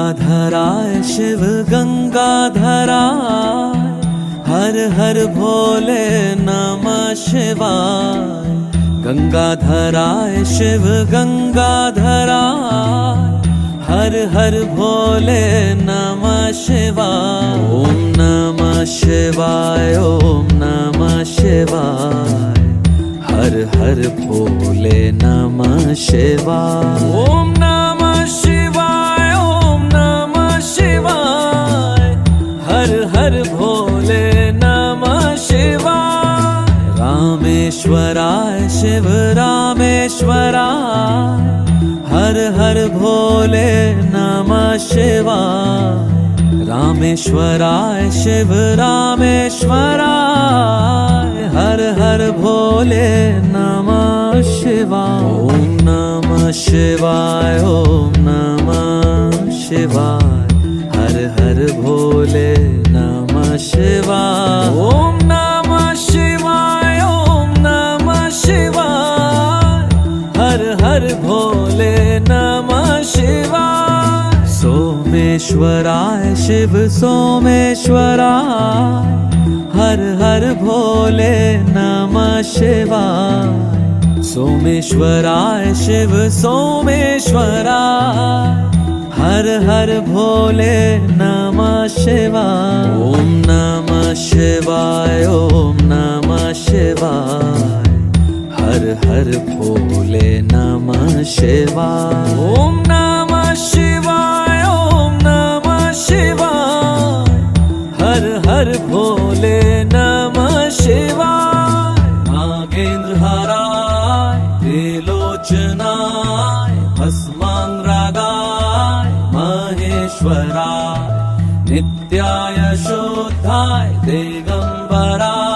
गंगाधराय शिव गंगाधराय, हर हर भोले नमः शिवाय। गंगाधराय शिव गंगाधराय, हर हर भोले नमः शिवाय। ओम नमः शिवाय, ओम नमः शिवाय, हर हर भोले नमः शिवाय। ओम नमः शिवाय, ओम नमः शिवाय, हर हर भोले नमः शिवाय। रामेश्वराय शिव रामेश्वराय, हर हर भोले नमः शिवाय। रामेश्वराय शिव रामेश्वराय, हर हर भोले नमः शिवाय। ओम नमः शिवाय, ओम नमः शिवाय, हर हर भोले नमः शिवाय। ओम नमः शिवाय, ओम नमः शिवाय, हर हर भोले नमः शिवाय। सोमेश्वराय शिव सोमेश्वराय, हर हर भोले नमः शिवाय। सोमेश्वराय शिव सोमेश्वराय, हर हर भोले नमः शिवाय। ओम नमः शिवाय, ओम नमः शिवाय, हर हर भोले नमः शिवाय। ओम नमः शिवाय, ओम नमः शिवाय, हर हर भोले नमः शिवाय। नागेंद्रहाराय त्रिलोचनाय, भस्मांगरागाय महेश्वराय, नित्याय शुद्धाय दिगंबराय।